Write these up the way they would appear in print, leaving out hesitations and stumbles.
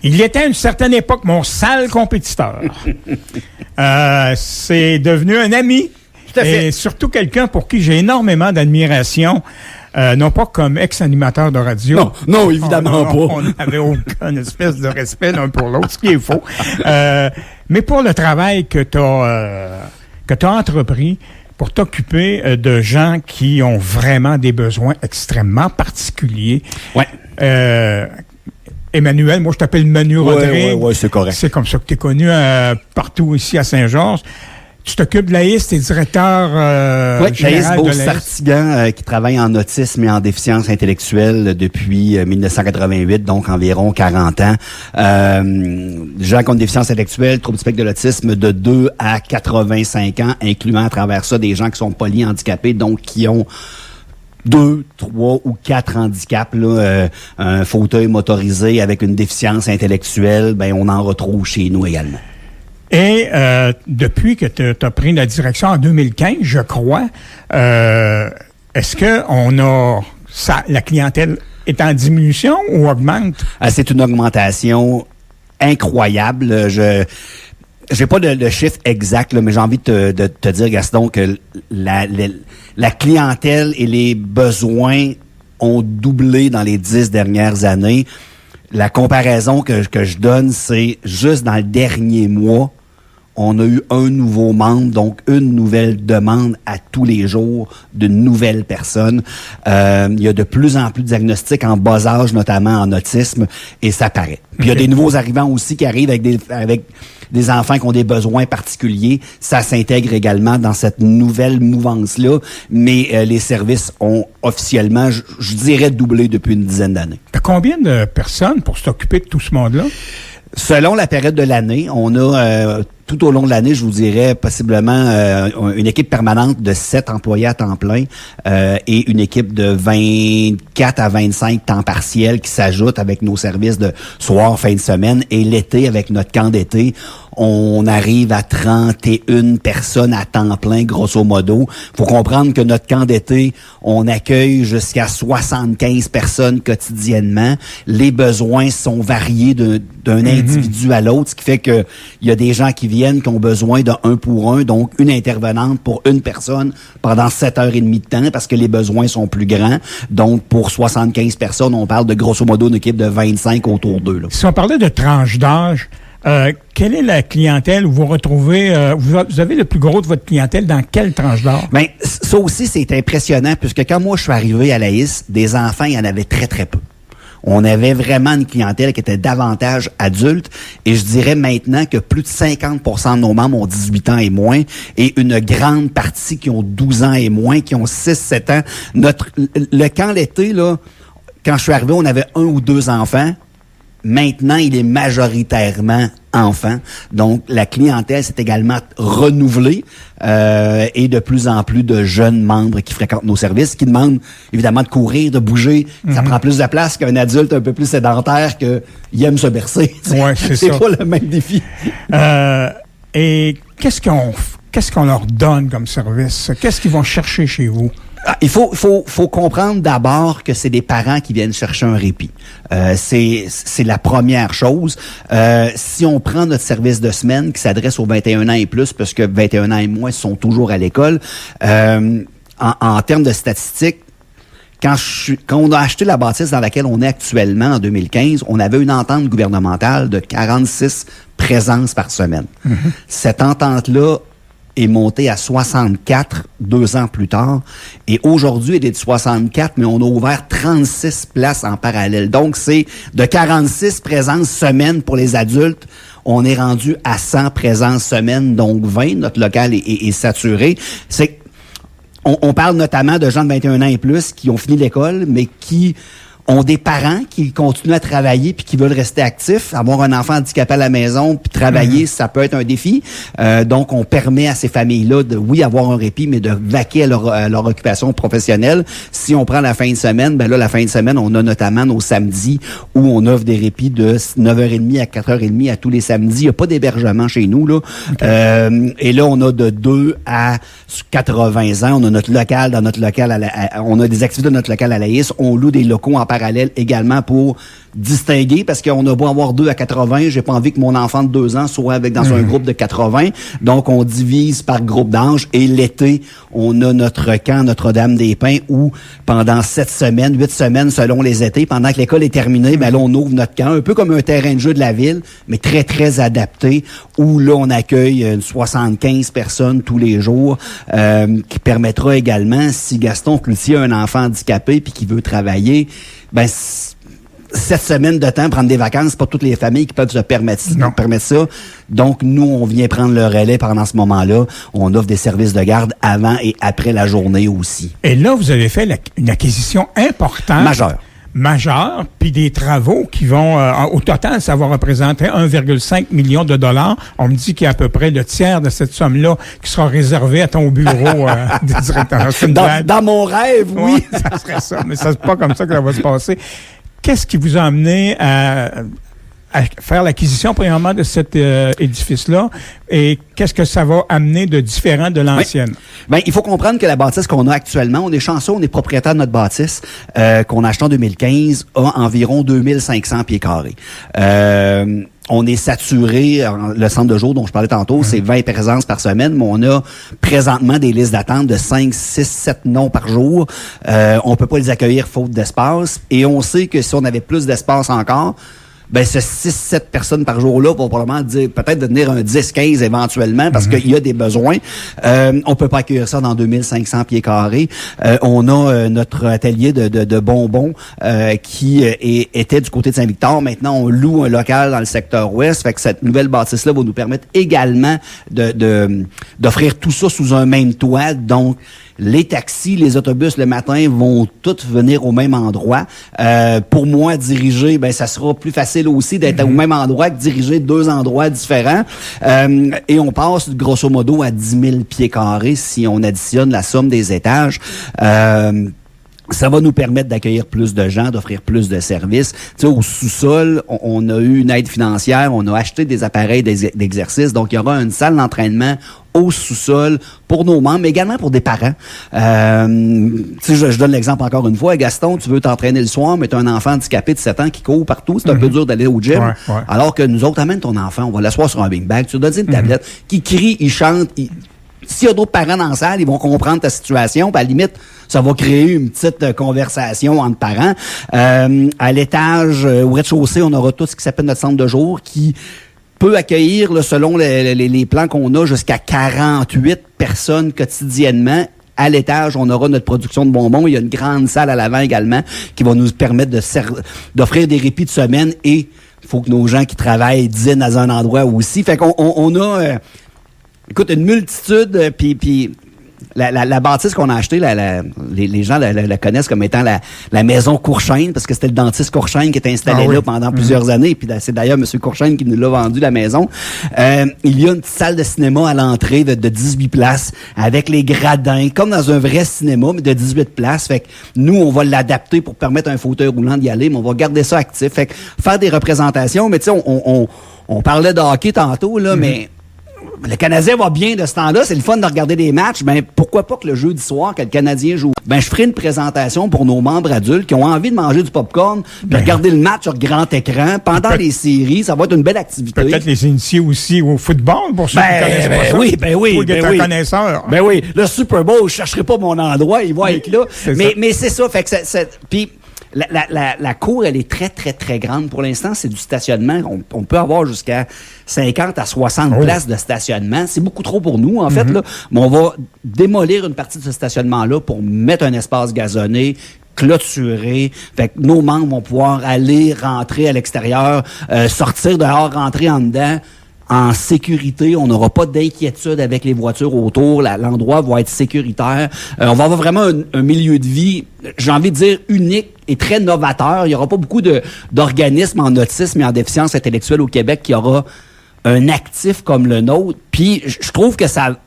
Il était à une certaine époque mon sale compétiteur. C'est devenu un ami. Tout à fait. Et surtout quelqu'un pour qui j'ai énormément d'admiration. Non pas comme ex-animateur de radio. Non, évidemment pas. On n'avait aucune espèce de respect l'un pour l'autre, ce qui est faux. Mais pour le travail que tu as entrepris pour t'occuper de gens qui ont vraiment des besoins extrêmement particuliers. Ouais. Emmanuel, moi je t'appelle Manu Rodrigue. Oui, c'est correct. C'est comme ça que tu es connu partout ici à Saint-Georges. Tu t'occupes de l'AIS, tu es directeur général de l'AIS. Sartigan, qui travaille en autisme et en déficience intellectuelle depuis 1988, donc environ 40 ans. Gens qui ont une déficience intellectuelle, trouble du spectre de l'autisme de 2 à 85 ans, incluant à travers ça des gens qui sont polyhandicapés, donc qui ont 2, 3 ou 4 handicaps, là, un fauteuil motorisé avec une déficience intellectuelle, ben on en retrouve chez nous également. Et depuis que tu as pris la direction en 2015, je crois, est-ce que la clientèle est en diminution ou augmente? C'est une augmentation incroyable. J'ai pas le chiffre exact, là, mais j'ai envie de te dire, Gaston, que la clientèle et les besoins ont doublé dans les 10 dernières années. La comparaison que je donne, c'est juste dans le dernier mois, on a eu un nouveau membre, donc une nouvelle demande à tous les jours d'une nouvelle personne. Il y a de plus en plus de diagnostics en bas âge, notamment en autisme, et ça paraît. Puis il y a des nouveaux arrivants aussi qui arrivent avec des enfants qui ont des besoins particuliers. Ça s'intègre également dans cette nouvelle mouvance-là, mais les services ont officiellement, je dirais, doublé depuis une dizaine d'années. T'as combien de personnes pour s'occuper de tout ce monde-là? Selon la période de l'année, on a tout au long de l'année, je vous dirais, possiblement une équipe permanente de 7 employés à temps plein et une équipe de 24 à 25 temps partiel qui s'ajoute avec nos services de soir, fin de semaine. Et l'été, avec notre camp d'été, on arrive à 31 personnes à temps plein, grosso modo. Faut comprendre que notre camp d'été, on accueille jusqu'à 75 personnes quotidiennement. Les besoins sont variés d'un individu à l'autre, ce qui fait que il y a des gens qui viennent qui ont besoin de 1 pour 1, donc une intervenante pour une personne pendant 7h30 de temps parce que les besoins sont plus grands. Donc, pour 75 personnes, on parle de grosso modo une équipe de 25 autour d'eux. Là. Si on parlait de tranche d'âge, quelle est la clientèle où vous retrouvez, vous avez le plus gros de votre clientèle dans quelle tranche d'âge? Bien, ça aussi, c'est impressionnant puisque quand moi, je suis arrivé à l'AIS, des enfants, il y en avait très, très peu. On avait vraiment une clientèle qui était davantage adulte et je dirais maintenant que plus de 50% de nos membres ont 18 ans et moins et une grande partie qui ont 12 ans et moins, qui ont 6-7 ans. Le camp l'été, là, quand je suis arrivé, on avait 1 ou 2 enfants. Maintenant, il est majoritairement enfants. Donc, la clientèle s'est également renouvelée et de plus en plus de jeunes membres qui fréquentent nos services, qui demandent évidemment de courir, de bouger. Ça prend plus de place qu'un adulte un peu plus sédentaire qui aime se bercer. Ouais, c'est pas le même défi. Et qu'est-ce qu'on leur donne comme service? Qu'est-ce qu'ils vont chercher chez vous? Il faut comprendre d'abord que c'est des parents qui viennent chercher un répit. C'est la première chose. Si on prend notre service de semaine qui s'adresse aux 21 ans et plus, parce que 21 ans et moins sont toujours à l'école, en termes de statistiques, quand on a acheté la bâtisse dans laquelle on est actuellement en 2015, on avait une entente gouvernementale de 46 présences par semaine. Cette entente-là est montée à 64 2 ans plus tard. Et aujourd'hui, elle est de 64, mais on a ouvert 36 places en parallèle. Donc, c'est de 46 présences semaine pour les adultes. On est rendu à 100 présences semaine, donc 20. Notre local est saturé. On parle notamment de gens de 21 ans et plus qui ont fini l'école, mais qui ont des parents qui continuent à travailler puis qui veulent rester actifs. Avoir un enfant handicapé à la maison puis travailler, ça peut être un défi. Donc, on permet à ces familles-là de, oui, avoir un répit, mais de vaquer à leur occupation professionnelle. Si on prend la fin de semaine, ben là, la fin de semaine, on a notamment nos samedis où on offre des répits de 9h30 à 4h30 à tous les samedis. Il n'y a pas d'hébergement chez nous, là. Okay. Et là, on a de 2 à 80 ans. On a notre local on a des activités de notre local à l'AIS. On loue des locaux en parallèle également pour distinguer parce qu'on a beau avoir 2 à 80, j'ai pas envie que mon enfant de 2 ans soit dans un groupe de 80. Donc, on divise par groupe d'âge et l'été, on a notre camp Notre-Dame-des-Pins où pendant 7 semaines, 8 semaines selon les étés, pendant que l'école est terminée, ben là, on ouvre notre camp, un peu comme un terrain de jeu de la ville, mais très, très adapté, où là, on accueille 75 personnes tous les jours, qui permettra également, si Gaston Cloutier a un enfant handicapé puis qui veut travailler, ben 7 semaines de temps, prendre des vacances, c'est pas toutes les familles qui peuvent se permettre ça. Donc, nous, on vient prendre le relais pendant ce moment-là. On offre des services de garde avant et après la journée aussi. Et là, vous avez fait une acquisition importante. Majeure, puis des travaux qui vont, au total, ça va représenter 1,5 million de dollars. On me dit qu'il y a à peu près le tiers de cette somme-là qui sera réservé à ton bureau de directeur. Dans mon rêve, oui. Ouais, ça serait ça, mais c'est pas comme ça que ça va se passer. Qu'est-ce qui vous a amené à faire l'acquisition, premièrement, de cet édifice-là? Et qu'est-ce que ça va amener de différent de l'ancienne? Ben, il faut comprendre que la bâtisse qu'on a actuellement, on est chanceux, on est propriétaire de notre bâtisse, qu'on a achetée en 2015, a environ 2500 pieds carrés. On est saturé, le centre de jour dont je parlais tantôt, c'est 20 présences par semaine, mais on a présentement des listes d'attente de 5, 6, 7 noms par jour. On peut pas les accueillir faute d'espace. Et on sait que si on avait plus d'espace encore, ben ce 6-7 personnes par jour-là vont probablement peut-être devenir un 10-15 éventuellement parce qu'il y a des besoins. On peut pas accueillir ça dans 2500 pieds carrés. On a notre atelier de bonbons qui était du côté de Saint-Victor. Maintenant, on loue un local dans le secteur ouest. Fait que cette nouvelle bâtisse-là va nous permettre également d'offrir tout ça sous un même toit. Donc, les taxis, les autobus le matin vont tous venir au même endroit. Pour moi, diriger, ben ça sera plus facile aussi d'être au même endroit que diriger 2 endroits différents. Et on passe grosso modo à 10 000 pieds carrés si on additionne la somme des étages. Ça va nous permettre d'accueillir plus de gens, d'offrir plus de services. Tu sais, au sous-sol, on a eu une aide financière, on a acheté des appareils d'exercice, donc il y aura une salle d'entraînement au sous-sol pour nos membres, mais également pour des parents. Tu sais, je donne l'exemple encore une fois. Gaston, tu veux t'entraîner le soir, mais tu as un enfant handicapé de 7 ans qui court partout. C'est un peu dur d'aller au gym. Ouais. Alors que nous autres, amène ton enfant, on va l'asseoir sur un big bag, tu lui donnes une tablette, qui crie, il chante, s'il y a d'autres parents dans la salle, ils vont comprendre ta situation. Puis à la limite, ça va créer une petite conversation entre parents. À l'étage, au rez-de-chaussée, on aura tout ce qui s'appelle notre centre de jour qui peut accueillir, là, selon les plans qu'on a, jusqu'à 48 personnes quotidiennement. À l'étage, on aura notre production de bonbons. Il y a une grande salle à l'avant également qui va nous permettre d'offrir des répits de semaine et il faut que nos gens qui travaillent dînent dans un endroit aussi. Fait qu'on a... écoute, une multitude, puis la bâtisse qu'on a achetée, les gens la connaissent comme étant la maison Courchaine, parce que c'était le dentiste Courchaine qui était installé là pendant plusieurs années, puis c'est d'ailleurs M. Courchaine qui nous l'a vendu la maison. Il y a une petite salle de cinéma à l'entrée de 18 places, avec les gradins, comme dans un vrai cinéma, mais de 18 places. Fait que nous, on va l'adapter pour permettre à un fauteuil roulant d'y aller, mais on va garder ça actif. Fait que faire des représentations, mais tu sais, on parlait de hockey tantôt, là, mais... Le Canadien va bien de ce temps-là, c'est le fun de regarder des matchs, ben pourquoi pas que le jeudi soir, que le Canadien joue. Ben je ferai une présentation pour nos membres adultes qui ont envie de manger du popcorn, de regarder le match sur grand écran pendant les séries, ça va être une belle activité. Peut-être les initier aussi au football pour ceux qui connaissent pas ça. Oui. Connaisseur. Ben oui, le Super Bowl, je chercherai pas mon endroit, il va être là. Mais c'est ça, fait que puis la cour, elle est très, très, très grande. Pour l'instant, c'est du stationnement. On peut avoir jusqu'à 50 à 60 places de stationnement. C'est beaucoup trop pour nous, en fait, là. Mais on va démolir une partie de ce stationnement-là pour mettre un espace gazonné, clôturé. Fait que nos membres vont pouvoir aller, rentrer à l'extérieur, sortir dehors, rentrer en dedans. En sécurité, on n'aura pas d'inquiétude avec les voitures autour. L'endroit va être sécuritaire. On va avoir vraiment un milieu de vie, j'ai envie de dire, unique et très novateur. Il n'y aura pas beaucoup d'organismes en autisme et en déficience intellectuelle au Québec qui aura un actif comme le nôtre. Puis, je trouve que ça...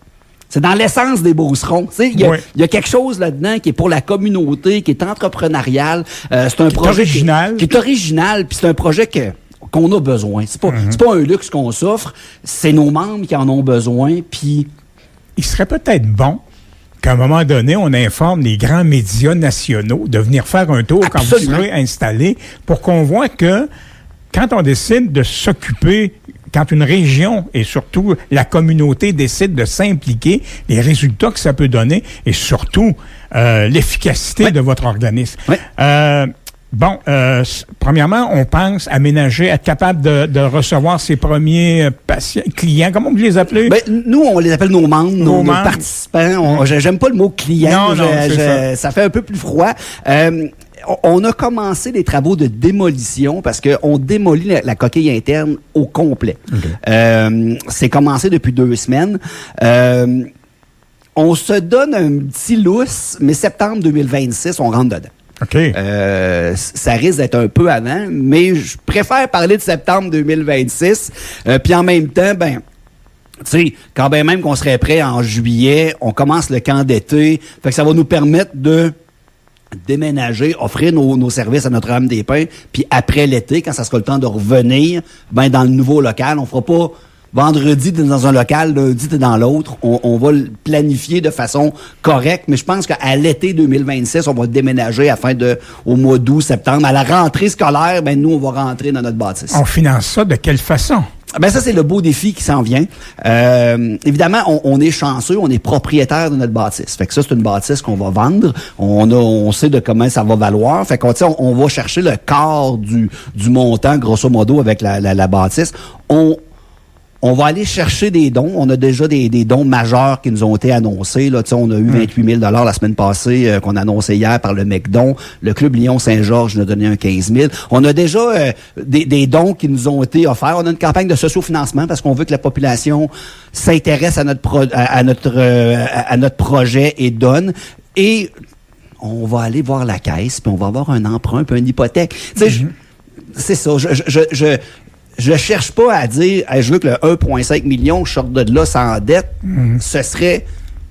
C'est dans l'essence des Beaucerons. Il y a quelque chose là-dedans qui est pour la communauté, qui est entrepreneurial. C'est un projet original. Qui est original, puis c'est un projet qu'on a besoin. C'est pas un luxe qu'on s'offre, c'est nos membres qui en ont besoin, puis... Il serait peut-être bon qu'à un moment donné, on informe les grands médias nationaux de venir faire un tour quand vous serez installés pour qu'on voit que quand on décide de s'occuper, quand une région et surtout la communauté décide de s'impliquer, les résultats que ça peut donner et surtout l'efficacité de votre organisme. Oui. Premièrement, on pense aménager, être capable de recevoir ses premiers patients, clients. Comment vous les appelez? Nous, on les appelle nos membres, nos participants. J'aime pas le mot client. Ça fait un peu plus froid. On a commencé les travaux de démolition parce qu'on démolit la coquille interne au complet. Okay. C'est commencé depuis 2 semaines. On se donne un petit lousse, mais septembre 2026, on rentre dedans. OK. Ça risque d'être un peu avant, mais je préfère parler de septembre 2026. Puis en même temps, tu sais, quand bien même qu'on serait prêt en juillet, on commence le camp d'été. Fait que ça va nous permettre de déménager, offrir nos services à Notre-Dame-des-Pins, puis après l'été, quand ça sera le temps de revenir, dans le nouveau local, on fera pas vendredi, t'es dans un local, lundi, t'es dans l'autre. On va le planifier de façon correcte, mais je pense qu'à l'été 2026, on va déménager au mois d'août, septembre. À la rentrée scolaire, nous, on va rentrer dans notre bâtisse. On finance ça de quelle façon? Ça, c'est le beau défi qui s'en vient. Évidemment, on est chanceux, on est propriétaire de notre bâtisse. Fait que ça, c'est une bâtisse qu'on va vendre. On sait de comment ça va valoir. Fait qu'on on va chercher le quart du montant, grosso modo, avec la bâtisse. On va aller chercher des dons. On a déjà des dons majeurs qui nous ont été annoncés. Là, on a eu 28 000 $ la semaine passée qu'on a annoncé hier par le McDon. Le Club Lyon-Saint-Georges nous a donné un 15 000. On a déjà des dons qui nous ont été offerts. On a une campagne de socio-financement parce qu'on veut que la population s'intéresse à notre projet et donne. Et on va aller voir la caisse, puis on va avoir un emprunt, puis une hypothèque. C'est ça. Je cherche pas à dire je veux que le 1,5 million, je sorte de là sans dette. Ce serait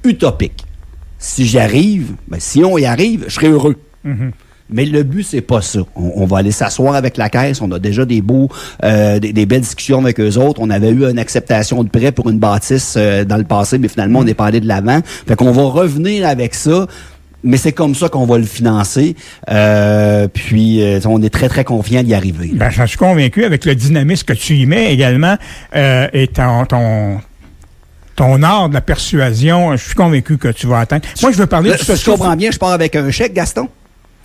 utopique. Si j'y arrive, si on y arrive, je serais heureux. Mais le but, c'est pas ça. On va aller s'asseoir avec la caisse. On a déjà des belles discussions avec eux autres. On avait eu une acceptation de prêt pour une bâtisse dans le passé, mais finalement, on est pas allé de l'avant. Fait qu'on va revenir avec ça. Mais c'est comme ça qu'on va le financer. Puis, on est très, très confiant d'y arriver. J'en suis convaincu avec le dynamisme que tu y mets également et ton art de la persuasion. Je suis convaincu que tu vas atteindre. Moi, je veux parler de ce. Je comprends bien, je pars avec un chèque, Gaston?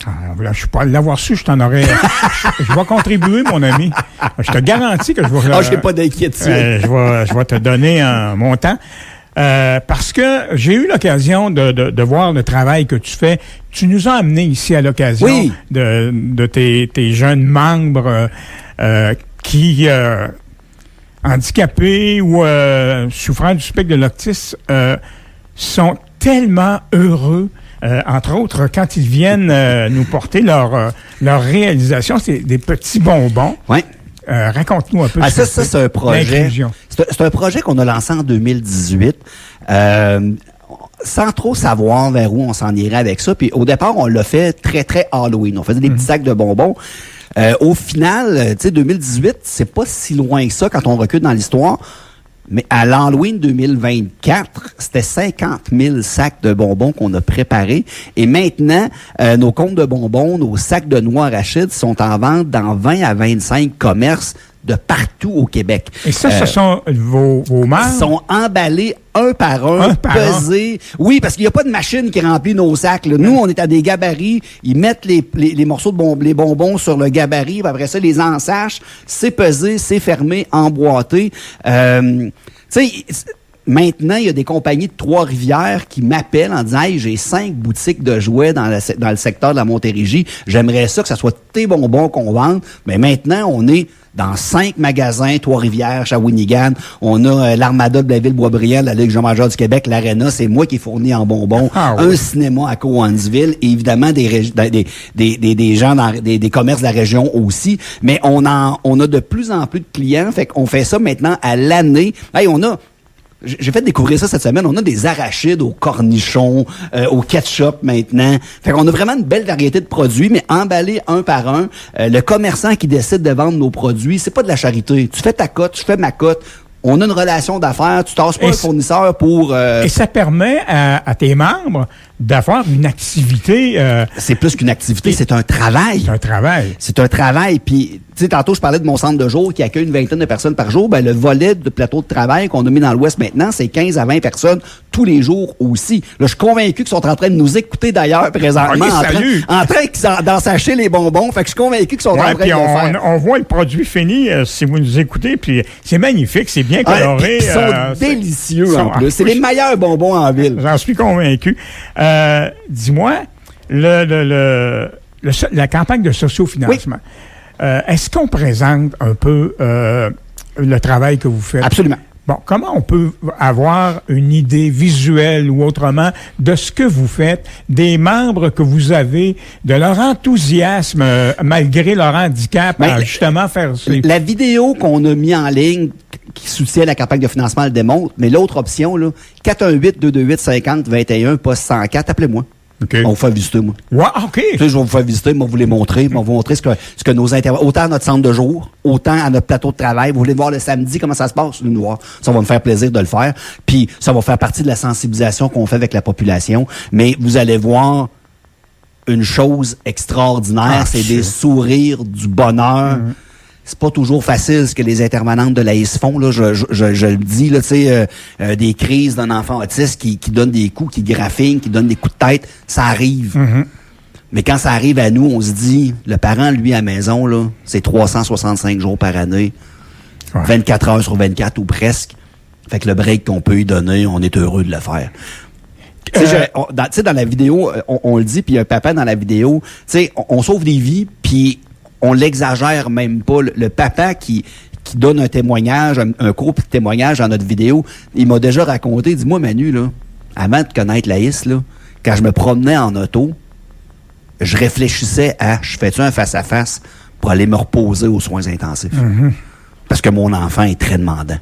Je suis pas l'avoir su, je t'en aurais. Je vais contribuer, mon ami. Je te garantis que je vais. J'ai pas d'inquiétude. Je vais te donner un montant. Parce que j'ai eu l'occasion de voir le travail que tu fais. Tu nous as amené ici à l'occasion de tes jeunes membres qui handicapés ou souffrant du spectre de l'autisme sont tellement heureux. Entre autres, quand ils viennent nous porter leur réalisation, c'est des petits bonbons. Ouais. Raconte-nous un peu. Ça, c'est un projet. C'est un projet qu'on a lancé en 2018. Sans trop savoir vers où on s'en irait avec ça. Puis au départ, on l'a fait très, très Halloween. On faisait des petits sacs de bonbons. Au final, 2018, c'est pas si loin que ça quand on recule dans l'histoire. Mais à l'Halloween 2024, c'était 50 000 sacs de bonbons qu'on a préparés. Et maintenant, nos comptes de bonbons, nos sacs de noix arachides sont en vente dans 20 à 25 commerces de partout au Québec. Et ça, ce sont vos membres? Ils sont emballés un par un, pesés. Oui, parce qu'il n'y a pas de machine qui remplit nos sacs. Là. Nous, on est à des gabarits. Ils mettent les morceaux de les bonbons sur le gabarit. Puis après ça, les ensachent. C'est pesé, c'est fermé, emboîté. Tu sais... Maintenant, il y a des compagnies de Trois-Rivières qui m'appellent en disant « Hey, j'ai 5 boutiques de jouets dans le secteur de la Montérégie. J'aimerais ça que ça soit tes bonbons qu'on vende. » Mais maintenant, on est dans 5 magasins, Trois-Rivières, Shawinigan. On a l'Armada de Blainville-Boisbriand, la Ligue Jean-Major du Québec, l'Arena, c'est moi qui fournis en bonbons. Un cinéma à Cowansville et évidemment des gens dans des commerces de la région aussi. Mais on a de plus en plus de clients. Fait qu'on fait ça maintenant à l'année. Hey, j'ai fait découvrir ça cette semaine. On a des arachides au cornichon, au ketchup maintenant. Fait qu'on a vraiment une belle variété de produits, mais emballés un par un. Le commerçant qui décide de vendre nos produits, c'est pas de la charité. Tu fais ta cote, je fais ma cote. On a une relation d'affaires. Tu tasses pas un fournisseur pour... Et ça permet à tes membres d'avoir une activité... c'est plus qu'une activité, c'est un travail. C'est un travail. C'est un travail. Puis, tu sais, tantôt, je parlais de mon centre de jour qui accueille une vingtaine de personnes par jour. Ben, le volet de plateau de travail qu'on a mis dans l'Ouest maintenant, c'est 15 à 20 personnes tous les jours aussi. Là, je suis convaincu qu'ils sont en train de nous écouter d'ailleurs présentement. En train d'ensacher les bonbons. Fait que je suis convaincu qu'ils sont en train de le faire. On voit le produit fini si vous nous écoutez. Puis c'est magnifique, c'est bien coloré. Ils sont délicieux en plus. C'est les meilleurs bonbons en ville. J'en suis convaincu. Dis-moi, la campagne de sociofinancement, est-ce qu'on présente un peu le travail que vous faites? Absolument. Bon, comment on peut avoir une idée visuelle ou autrement de ce que vous faites, des membres que vous avez, de leur enthousiasme malgré leur handicap à justement faire... La vidéo qu'on a mis en ligne qui soutient la campagne de financement le démontre, mais l'autre option, là, 418-228-50-21, poste 104, appelez-moi. Okay. On vous fait visiter, moi. Ouais, OK. Tu sais, je vais vous faire visiter, moi, vous les montrer. Moi, vous montrer ce que nos intervenants, autant à notre centre de jour, autant à notre plateau de travail. Vous voulez voir le samedi comment ça se passe? Nous voir. Ça va me faire plaisir de le faire. Puis, ça va faire partie de la sensibilisation qu'on fait avec la population. Mais vous allez voir une chose extraordinaire. C'est des sourires, du bonheur. C'est pas toujours facile ce que les intervenantes de l'AIS font, là, je le dis, là, tu sais, des crises d'un enfant autiste qui donne des coups, qui graffine, qui donne des coups de tête, ça arrive. Mais quand ça arrive à nous, on se dit, le parent, lui, à la maison, là, c'est 365 jours par année, 24 heures sur 24 ou presque. Fait que le break qu'on peut lui donner, on est heureux de le faire. Tu sais, dans la vidéo, on le dit, puis il y a un papa dans la vidéo, tu sais, on sauve des vies, puis on l'exagère même pas. Le papa qui donne un témoignage, un court témoignage dans notre vidéo, il m'a déjà raconté, dis-moi Manu, là, avant de connaître l'AIS, là, quand je me promenais en auto, je réfléchissais à, je fais-tu un face-à-face pour aller me reposer aux soins intensifs? Parce que mon enfant est très demandant.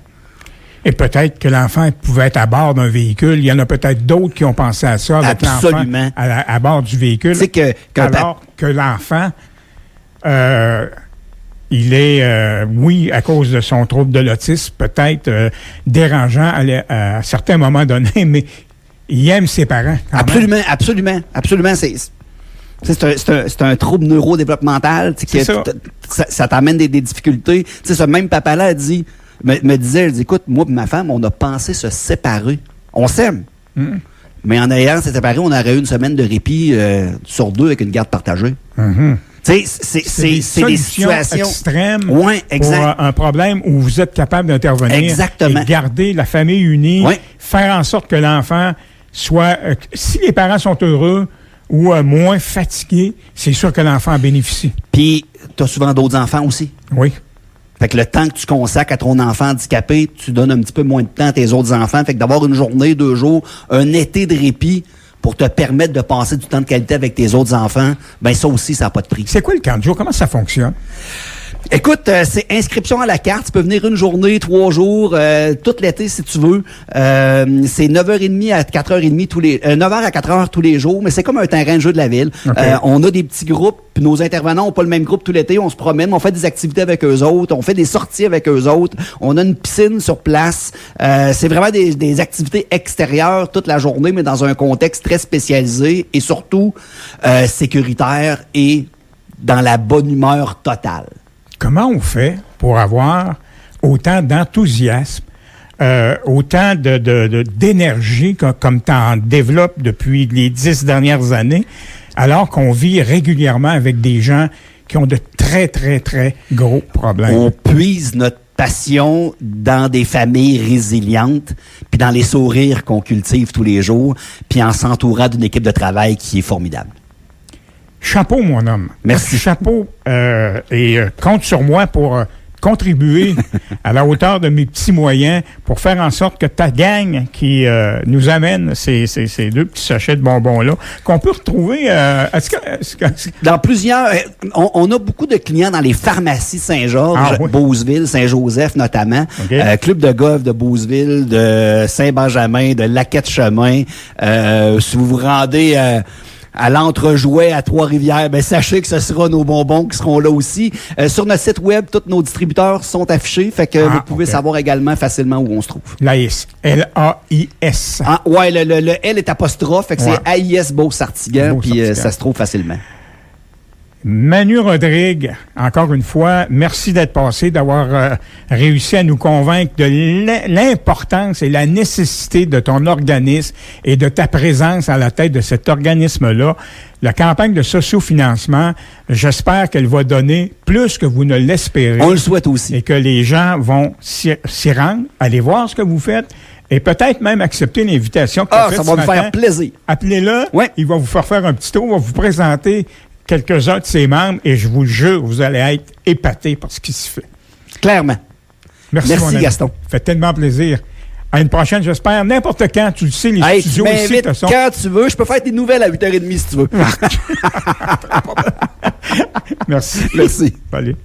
Et peut-être que l'enfant pouvait être à bord d'un véhicule. Il y en a peut-être d'autres qui ont pensé à ça avec l'enfant à bord du véhicule. Alors que l'enfant... il est, oui, à cause de son trouble de l'autisme, peut-être dérangeant à certains moments donnés, mais il aime ses parents. Absolument. C'est un trouble neurodéveloppemental. Ça t'amène des difficultés. T'sais, ce même papa-là me disait, écoute, moi et ma femme, on a pensé se séparer. On s'aime. Mais en ayant se séparé, on aurait eu une semaine de répit sur 2 avec une garde partagée. C'est des situations extrêmes pour un problème où vous êtes capable d'intervenir. Exactement. Et garder la famille unie, faire en sorte que l'enfant soit... si les parents sont heureux ou moins fatigués, c'est sûr que l'enfant bénéficie. Puis, tu as souvent d'autres enfants aussi. Oui. Fait que le temps que tu consacres à ton enfant handicapé, tu donnes un petit peu moins de temps à tes autres enfants. Fait que d'avoir une journée, 2 jours, un été de répit pour te permettre de passer du temps de qualité avec tes autres enfants, ben ça aussi, ça n'a pas de prix. C'est quoi le camp de jour? Comment ça fonctionne? Écoute, c'est inscription à la carte. Tu peux venir une journée, 3 jours, tout l'été si tu veux. C'est 9h30 à 4h30 9h à 4h tous les jours, mais c'est comme un terrain de jeu de la ville. Okay. On a des petits groupes, puis nos intervenants n'ont pas le même groupe tout l'été. On se promène, on fait des activités avec eux autres, on fait des sorties avec eux autres. On a une piscine sur place. C'est vraiment des activités extérieures toute la journée, mais dans un contexte très spécialisé et surtout sécuritaire et dans la bonne humeur totale. Comment on fait pour avoir autant d'enthousiasme, autant d'énergie comme tu en développes depuis les 10 dernières années, alors qu'on vit régulièrement avec des gens qui ont de très, très, très gros problèmes? On puise notre passion dans des familles résilientes, puis dans les sourires qu'on cultive tous les jours, puis en s'entourant d'une équipe de travail qui est formidable. Chapeau, mon homme. Merci. Chapeau. Et compte sur moi pour contribuer à la hauteur de mes petits moyens pour faire en sorte que ta gang qui nous amène ces 2 petits sachets de bonbons-là, qu'on peut retrouver... Dans plusieurs... On a beaucoup de clients dans les pharmacies Saint-Georges, Beauceville, Saint-Joseph notamment, Club de golf de Beauceville, de Saint-Benjamin, de Laquette-Chemin. Si vous vous rendez... à l'Entrejouet, à Trois-Rivières, ben sachez que ce sera nos bonbons qui seront là aussi. Sur notre site web, tous nos distributeurs sont affichés, fait que vous pouvez savoir également facilement où on se trouve. Laïs. L-A-I-S. Ah, ouais, le L est apostrophe, fait que c'est AIS Beauce-Sartiguan, puis ça se trouve facilement. Manu Rodrigue, encore une fois, merci d'être passé, d'avoir réussi à nous convaincre de l'importance et la nécessité de ton organisme et de ta présence à la tête de cet organisme-là. La campagne de sociofinancement, j'espère qu'elle va donner plus que vous ne l'espérez. On le souhaite aussi. Et que les gens vont s'y rendre, aller voir ce que vous faites et peut-être même accepter l'invitation que ça va me faire plaisir. Appelez-le, ouais. Il va vous faire un petit tour, il va vous présenter quelques-uns de ses membres et je vous le jure, vous allez être épatés par ce qui se fait. Clairement. Merci Gaston. Ça fait tellement plaisir. À une prochaine, j'espère. N'importe quand, tu le sais, les studios ici, de toute façon. Quand tu veux, je peux faire des nouvelles à 8h30 si tu veux. Merci. Merci. Allez.